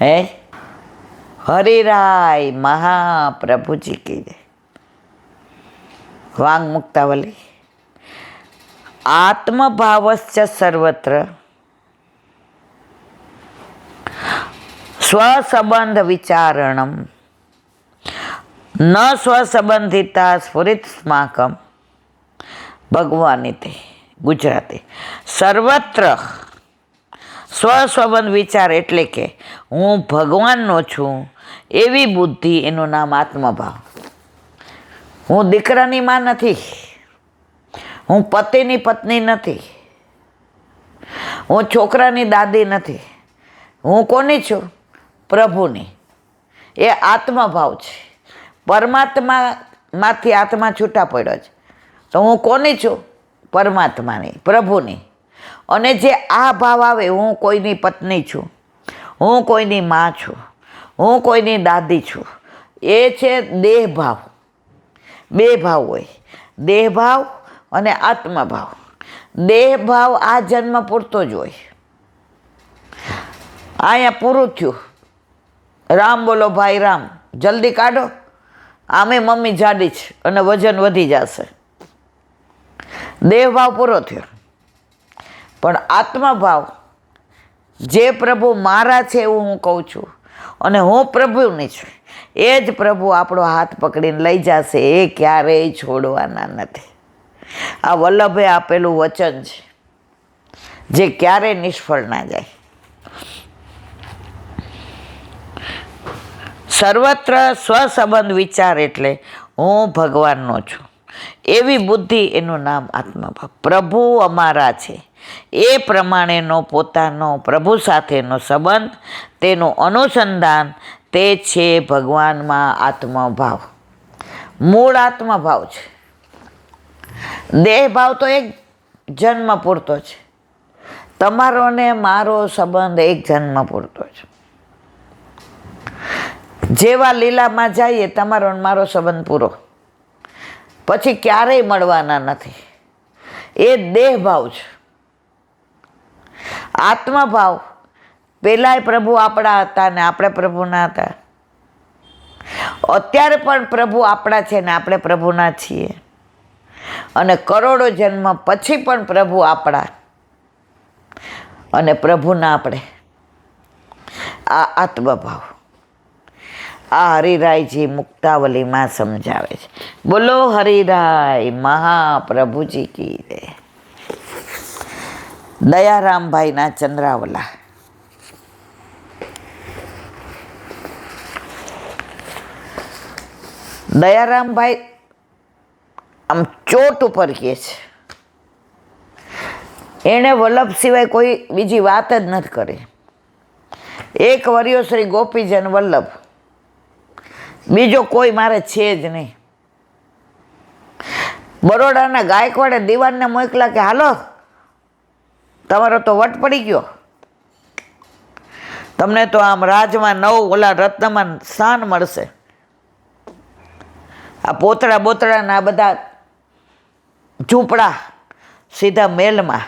હે હરિરાય મહાપ્રભુજી કી જય. વાંગ મુક્તાવલી. આત્મભાવશ્ચ સર્વત્ર સ્વસંબંધ વિચારણમ ન સ્વસંબંધિતા સ્ફુરિત સ્માકમ. ભગવાનની તે ગુજરાતી. સર્વત્ર સ્વસંબંધ વિચાર એટલે કે હું ભગવાનનો છું એવી બુદ્ધિ, એનું નામ આત્મભાવ. હું દીકરાની માં નથી, હું પતિની પત્ની નથી, હું છોકરાની દાદી નથી. હું કોની છું? પ્રભુની. એ આત્મભાવ છે. પરમાત્મામાંથી આત્મા છૂટા પડ્યો છે, તો હું કોની છું? પરમાત્માની, પ્રભુની. અને જે આ ભાવ આવે, હું કોઈની પત્ની છું, હું કોઈની માં છું, હું કોઈની દાદી છું, એ છે દેહ ભાવ. બે ભાવ હોય, દેહ ભાવ અને આત્મભાવ. દેહ ભાવ આ જન્મ પૂરતો જ હોય. અહીંયા પૂરું થયું. રામ બોલો ભાઈ રામ, જલ્દી કાઢો. આમે મમ્મી જાડી છે અને વજન વધી જશે. દેહ ભાવ પૂરો થયો. પણ આત્મભાવ, જે પ્રભુ મારા છે એવું હું કહું છું અને હું પ્રભુની છું, એ જ પ્રભુ આપણો હાથ પકડીને લઈ જશે. એ ક્યારેય છોડવાના નથી. આ વલ્લભે આપેલું વચન છે, જે ક્યારેય નિષ્ફળ ના જાય. સર્વત્ર સ્વસંબંધ વિચાર એટલે હું ભગવાનનો છું એવી બુદ્ધિ, એનું નામ આત્મભાવ. પ્રભુ અમારા છે એ પ્રમાણેનો પોતાનો પ્રભુ સાથેનો સંબંધ, તેનું અનુસંધાન, તે છે ભગવાનમાં આત્મભાવ. મૂળ આત્મભાવ છે. દેહ ભાવ તો એક જન્મ પૂરતો છે. તમારો ને મારો સંબંધ એક જન્મ પૂરતો છે. જેવા લીલામાં જઈએ, તમારો ને મારો સંબંધ પૂરો, પછી ક્યારેય મળવાના નથી. એ દેહ ભાવ છે. આત્મભાવ, પેલાય પ્રભુ આપણા હતા ને આપણે પ્રભુના હતા. અત્યારે પણ પ્રભુ આપણા છે ને આપણે પ્રભુના છીએ. અને કરોડો જન્મ પછી પણ પ્રભુ આપણા અને પ્રભુના આપણે. આ આત્મભાવ આ હરિરાયજી મુક્તાવલીમાં સમજાવે છે. બોલો હરિરાય મહાપ્રભુજી કી જય. દયારામભાઈના ચંદ્રાવલા. દયારામભાઈ આમ ચોટ ઉપર કહે છે. એણે વલ્લભ સિવાય કોઈ બીજી વાત જ નથી કરી. એક વર્યો શ્રી ગોપીજન વલ્લભ, બીજો કોઈ મારે છે જ નહીં. બરોડાના ગાયકવાડે દીવાનને મોકલા કે હાલો, તમારો તો વટ પડી ગયો, તમને તો આમ રાજમાં ઓલા રત્નમાં સ્થાન મળશે. આ પોતળા બોતળાના આ બધા ઝૂંપડા સીધા મેલમાં.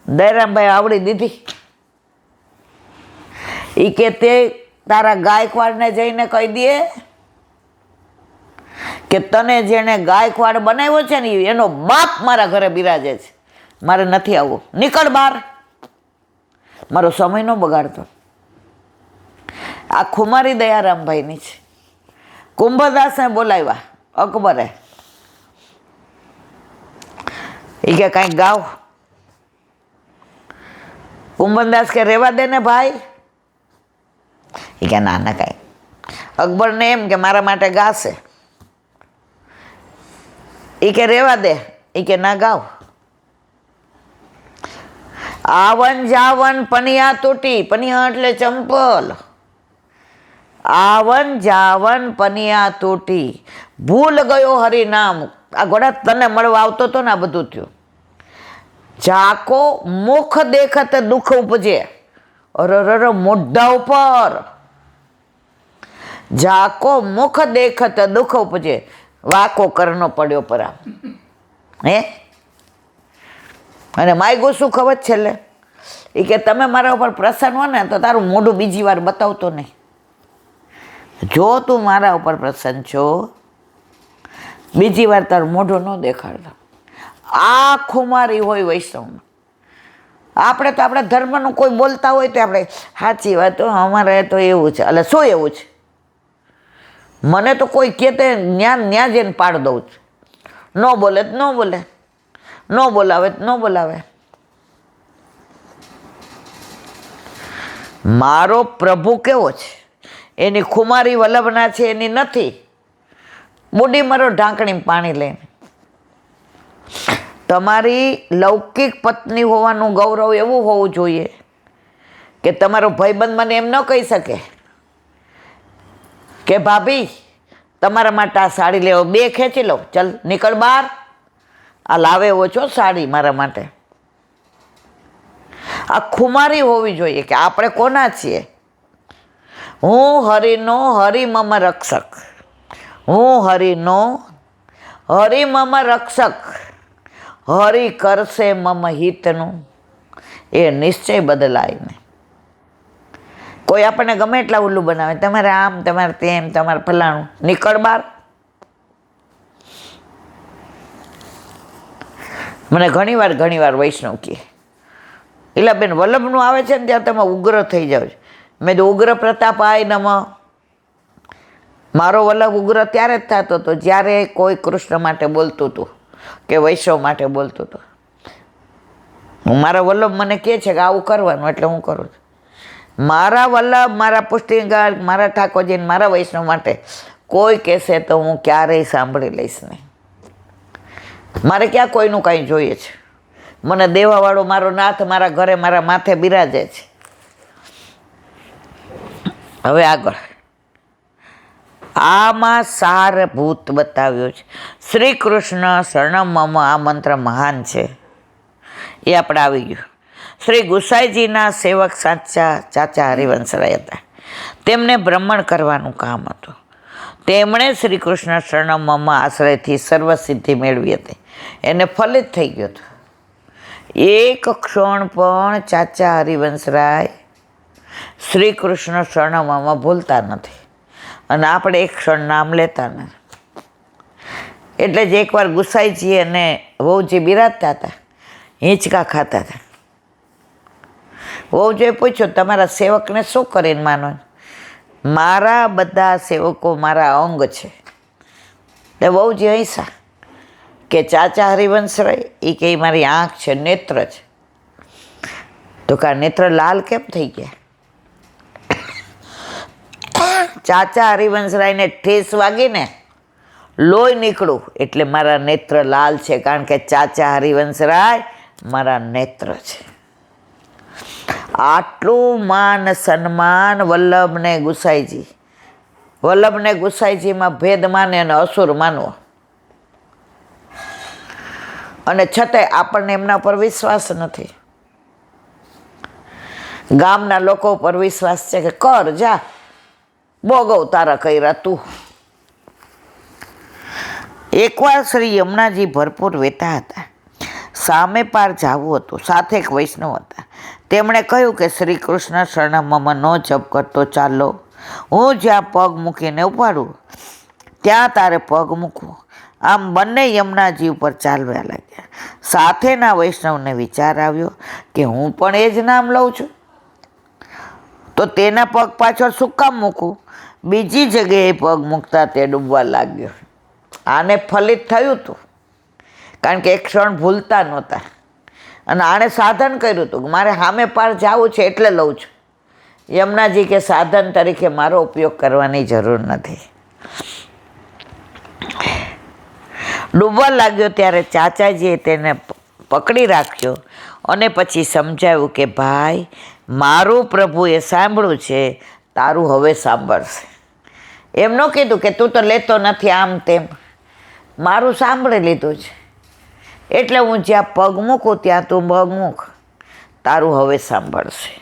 દયારામભાઈ આવડી દીધી. એ કે તે તારા ગાયકવાડને જઈને કહી દે કે તને જેણે ગાયકવાડ બનાવ્યો છે ને એનો બાપ મારા ઘરે બિરાજે છે, મારે નથી આવવું, નીકળ બહાર. મારો સમય ન બગાડતો. આ ખુમારી દયારામભાઈની છે. કુંભદાસને બોલાવ્યા અકબરે. એ કે કાંઈક ગાવ. કુંભદાસ કે રેવા દે ને ભાઈ. એ કે ના ના કાંઈ. અકબરને એમ કે મારા માટે ગાશે. એ કે રેવા દે. એ કે ના ગાવ. આવન જાવન પનિયા તૂટી. પનિયા એટલે ચંપલ. આવન જાવન પનિયા તૂટી, ભૂલ ગયો હરિનામ. આ ઘોડા તને મળવા આવતો હતો ને આ બધું થયું. ઝાકો મુખ દેખત દુઃખ ઉપજે. અરર મોઢા ઉપર. ઝાકો મુખ દેખત દુઃખ ઉપજે. વાકો કરનો પડ્યો પરા. હે અને માયગું શું ખબર છેલ્લે? એ કે તમે મારા ઉપર પ્રસન્ન હો ને તો તારું મોઢું બીજી વાર બતાવતો નહીં. જો તું મારા ઉપર પ્રસન્ન છો, બીજી વાર તારું મોઢું ન દેખાડતો. આ ખુમારી હોય વૈષ્ણવમાં. આપણે તો આપણા ધર્મનું કોઈ બોલતા હોય તો આપણે સાચી વાત, અમારે તો એવું છે. એટલે શું એવું છે? મને તો કોઈ કહેતે ન્યા જઈને પાડ દઉં છું. ન બોલે તો ન બોલે, ન બોલાવે તો ન બોલાવે. મારો પ્રભુ કેવો છે? એની ખુમારી વલ્લભના છે એની નથી. બુડી મરો ઢાંકણી પાણી લઈને. તમારી લૌકિક પત્ની હોવાનું ગૌરવ એવું હોવું જોઈએ કે તમારો ભાઈબંધ મને એમ ન કહી શકે કે ભાભી તમારા માટે આ સાડી લેવો, 2 ખેંચી લો, ચલ નીકળ બહાર, આ લાવે એવો છો સાડી મારા માટે. આ ખુમારી હોવી જોઈએ કે આપણે કોના છીએ. હું હરિનો હરિમમ રક્ષક, હું હરિનો હરિમમ રક્ષક, હરિ કરશે મમ હિતનું, એ નિશ્ચય બદલાય નહીં. કોઈ આપણને ગમે એટલા ઉલ્લુ બનાવે, તમારે આમ, તમારે તેમ, તમારે ફલાણું, નીકળ બહાર. મને ઘણી વાર વૈષ્ણવ કહે, એટલે બેન વલ્લભનું આવે છે ને ત્યાં તમે ઉગ્ર થઈ જાવ છો. મેં તો ઉગ્ર પ્રતાપ આય નમ. મારો વલ્લભ ઉગ્ર ત્યારે જ થતો હતો જ્યારે કોઈ કૃષ્ણ માટે બોલતું હતું કે વૈષ્ણવ માટે બોલતું હતું. મારા વલ્લભ મને કહે છે કે આવું કરવાનું, એટલે હું કરું છું. મારા વલ્લભ, મારા પુષ્ટિગાર, મારા ઠાકોરજી, મારા વૈષ્ણવ માટે કોઈ કહેશે તો હું ક્યારેય સાંભળી લઈશ નહીં. મારે ક્યાં કોઈનું કાંઈ જોઈએ છે? મને દેવાવાળો મારો નાથ મારા ઘરે મારા માથે બિરાજે છે. હવે આગળ આમાં સારભૂત બતાવ્યો છે. શ્રી કૃષ્ણ શરણમમ, આ મંત્ર મહાન છે, એ આપણે આવી ગયું. શ્રી ગુસાઈજીના સેવક ચાચા હરિવંશરાય હતા. તેમને ભ્રમણ કરવાનું કામ હતું. તેમણે શ્રી કૃષ્ણ શરણમમ આશ્રયથી સર્વસિદ્ધિ મેળવી હતી. એને ફલિત થઈ ગયું હતું. એક ક્ષણ પણ ચાચા હરિવંશરાય શ્રી કૃષ્ણ શરણમમ ભૂલતા નથી. અને આપણે એક ક્ષણ નામ લેતા નથી. એટલે જ એકવાર ગુસાઈજી અને વહુજી બિરાજતા હતા, હિંચકા ખાતા હતા. વહુજીએ પૂછ્યું, તમારા સેવકને શું કરીને માનો? મારા બધા સેવકો મારા અંગ છે. એટલે વહુજી હૈસા કે ચાચા હરિવંશરાય એ કે મારી આંખ છે, નેત્ર છે. તો કા નેત્ર લાલ કેમ થઈ ગયા? ચાચા હરિવંશરાયને ઠેસ વાગીને લોહી નીકળું એટલે મારા નેત્ર લાલ છે, કારણ કે ચાચા હરિવંશરાય મારા નેત્ર છે. આટલું માન સન્માન વલ્લભને ગુસાઈજીમાં ભેદ માને અને અસુર માનવો. અને છતાંય આપણને એમના પર વિશ્વાસ નથી. ગામના લોકો પર વિશ્વાસ છે કે કર જા, ભોગવ તારા કર્યા તું. એકવાર શ્રી યમુનાજી ભરપૂર વહેતા હતા. સામે પાર જવું હતું. સાથે એક વૈષ્ણવ હતા. તેમણે કહ્યું કે શ્રી કૃષ્ણ શરણમમ નો જપ કરતો ચાલો, હું જ્યાં પગ મૂકીને ઉપાડું ત્યાં તારે પગ મૂકવું. આમ બંને યમુનાજી ઉપર ચાલવા લાગ્યા. સાથેના વૈષ્ણવને વિચાર આવ્યો કે હું પણ એ જ નામ લઉં છું તો તેના પગ પાછળ શું કામ મૂકું? બીજી જગ્યાએ પગ મૂકતા તે ડૂબવા લાગ્યો. આને ફલિત થયું હતું, કારણ કે એક ક્ષણ ભૂલતા નહોતા. અને આણે સાધન કર્યું હતું કે મારે સામે પાર જવું છે એટલે લઉં છું. યમુનાજી કે સાધન તરીકે મારો ઉપયોગ કરવાની જરૂર નથી. ડૂબવા લાગ્યો ત્યારે ચાચાજીએ તેને પકડી રાખ્યો અને પછી સમજાવ્યું કે ભાઈ, મારું પ્રભુએ સાંભળ્યું છે, તારું હવે સાંભળશે. એમ ન કીધું કે તું તો લેતો નથી આમ તેમ. મારું સાંભળી લીધું છે, એટલે હું જ્યાં પગ મૂકું ત્યાં તું પગ મૂક, તારું હવે સાંભળશે.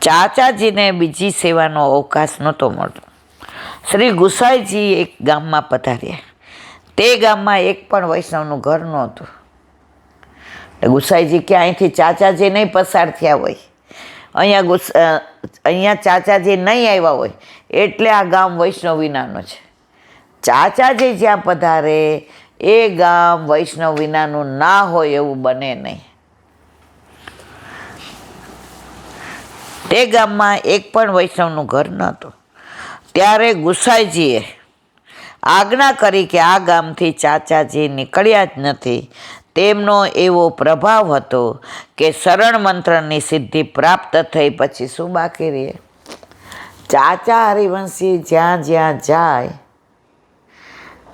ચાચાજીને બીજી સેવાનો અવકાશ નહોતો મળતો. શ્રી ગુસાઈજી એક ગામમાં પધાર્યા. તે ગામમાં એક પણ વૈષ્ણવનું ઘર નહોતું. ગુસાઈજી કે અહીંથી ચાચાજી નહીં પસાર થયા હોય, અહીંયા ચાચાજી નહીં આવ્યા હોય એટલે આ ગામ વૈષ્ણવ વિનાનું છે. ચાચાજી જ્યાં પધારે એ ગામ વૈષ્ણવ વિનાનું ના હોય એવું બને નહીં. તે ગામમાં એક પણ વૈષ્ણવનું ઘર નહોતું. ત્યારે ગુસાઈજીએ આજ્ઞા કરી કે આ ગામથી ચાચાજી નીકળ્યા જ નથી. તેમનો એવો પ્રભાવ હતો કે શરણ મંત્રની સિદ્ધિ પ્રાપ્ત થઈ પછી શું બાકી રહે? ચાચા હરિવંશી જ્યાં જ્યાં જાય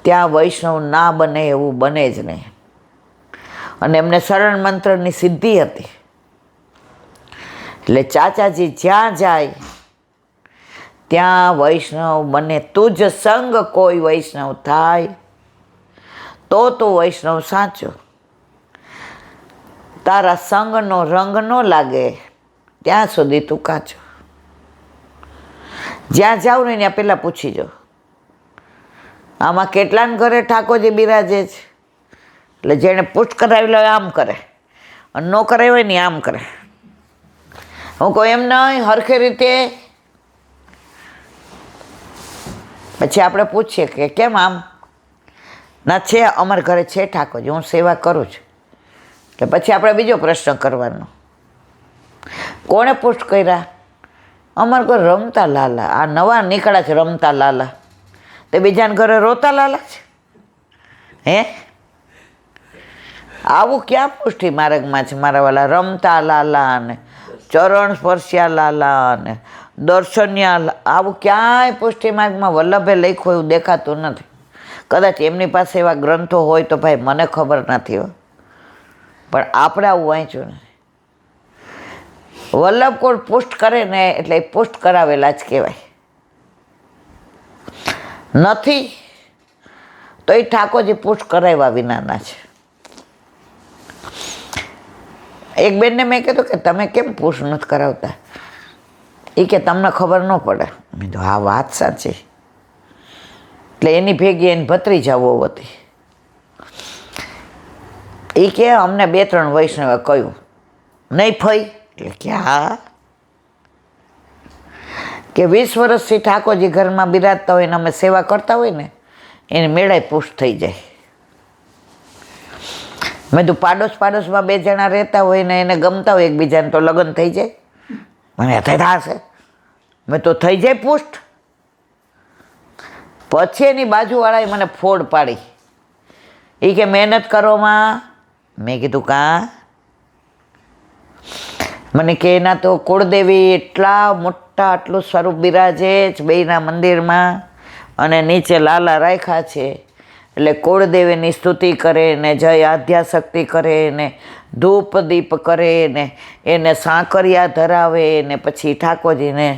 ત્યાં વૈષ્ણવ ના બને એવું બને જ નહીં. અને એમને શરણ મંત્રની સિદ્ધિ હતી એટલે ચાચાજી જ્યાં જાય ત્યાં વૈષ્ણવ બને. તું જ સંગ કોઈ વૈષ્ણવ થાય તો તું વૈષ્ણવ સાચો. તારા સંગનો રંગ ન લાગે ત્યાં સુધી તું કાચો. જ્યાં જાઉં ને ત્યાં પહેલાં પૂછી જાઓ આમાં કેટલાને ઘરે ઠાકોરજી બિરાજે છે? એટલે જેણે પુષ્ટ કરાવી લે આમ કરે અને ન કરાવી હોય ને આમ કરે. હું કહું એમ નહીં, હરખી રીતે. પછી આપણે પૂછીએ કે કેમ આમ? ના છે, અમારા ઘરે છે ઠાકોરજી, હું સેવા કરું છું. એટલે પછી આપણે બીજો પ્રશ્ન કરવાનો, કોણે પુષ્ટ કર્યા? અમારા ઘર રમતા લાલા, આ નવા નીકળ્યા છે રમતા લાલા, તે બીજાને ઘરે રોતા લાલા છે. હે, આવું ક્યાં પુષ્ટિ માર્ગમાં છે મારા વાલા? રમતા લાલા અને ચરણ સ્પર્શ્યા લાલા અને દર્શન્યા, આવું ક્યાંય પુષ્ટિ માર્ગમાં વલ્લભે લખ્યું એવું દેખાતું નથી. કદાચ એમની પાસે એવા ગ્રંથો હોય તો ભાઈ મને ખબર નથી હો, પણ આપણે આવું વાંચ્યું ને. વલ્લભ કોણ પુષ્ટ કરે ને એટલે એ પુષ્ટ કરાવેલા જ કહેવાય. નથી તો એ ઠાકોરજી પુષ્ટ કરાવ્યા વિનાના છે. એક બેનને મેં કીધું કે તમે કેમ પુષ્ટ નથી કરાવતા? એ કે તમને ખબર ન પડે. મેં કીધું હા વાત સાચી. એટલે એની ભેગી એની ભત્રીજાઓ હતી. એ કે અમને 2-3 વૈષ્ણવે કહ્યું નહીં ફઈ. એટલે કે હા, કે 20 વર્ષથી ઠાકોરજી ઘરમાં બિરાજતા હોય ને અમે સેવા કરતા હોય ને એને મેળાએ પુષ્ટ થઈ જાય. મેં તું પાડોશમાં 2 જણા રહેતા હોય ને એને ગમતા હોય એકબીજાને તો લગ્ન થઈ જાય. મને થશે. મેં તો થઈ જાય પુષ્ટ. પછી એની બાજુવાળાએ મને ફોડ પાડી. એ કે મહેનત કરોમાં. મેં કીધું કાં? મને કે એના તો કુળદેવી એટલા મોટા આટલું સ્વરૂપ બિરાજે જ બેયના મંદિરમાં અને નીચે લાલા રાખ્યા છે. એટલે કુળદેવીની સ્તુતિ કરે ને જય આદ્યાશક્તિ કરે ને ધૂપ દીપ કરે ને એને સાંકરિયા ધરાવે ને પછી ઠાકોરજીને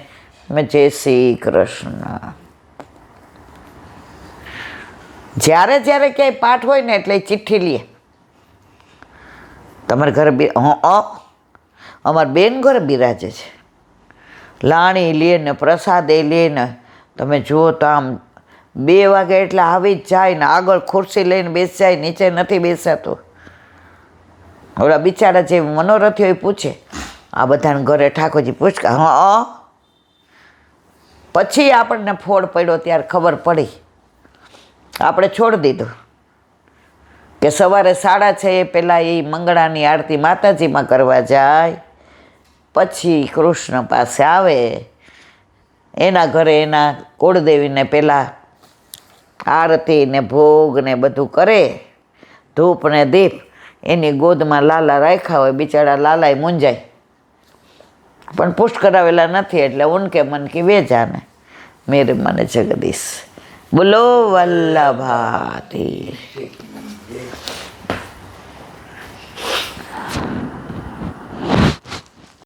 મેં જય શ્રી કૃષ્ણ. જ્યારે ક્યાંય પાઠ હોય ને એટલે ચિઠ્ઠી લે. તમારે ઘરે અમારા બેન ઘરે બિરાજે છે. લાણી લે ને પ્રસાદે લે ને તમે જુઓ તો આમ 2 વાગે એટલે આવી જ જાય ને આગળ ખુરશી લઈને બેસી જાય, નીચે નથી બેસાતો. ઓલા બિચારા જે મનોરથીઓ એ પૂછે આ બધાને ઘરે ઠાકોરજી પૂછ. હા, પછી આપણને ફોડ પડ્યો ત્યારે ખબર પડી. આપણે છોડી દીધું કે સવારે 6:30 પહેલાં એ મંગળાની આરતી માતાજીમાં કરવા જાય, પછી કૃષ્ણ પાસે આવે, એના ઘરે એના કુળદેવીને પહેલાં આરતી ને ભોગ ને બધું કરે, ધૂપ ને દીપ. એની ગોદમાં લાલા રાખ્યા હોય, બિચારા લાલાએ મૂંઝાય પણ પુષ્ટ કરાવેલા નથી એટલે ઉનકે મન કી વે જાને મેરે મને જગદીશ. બોલો વલ્લભાથી.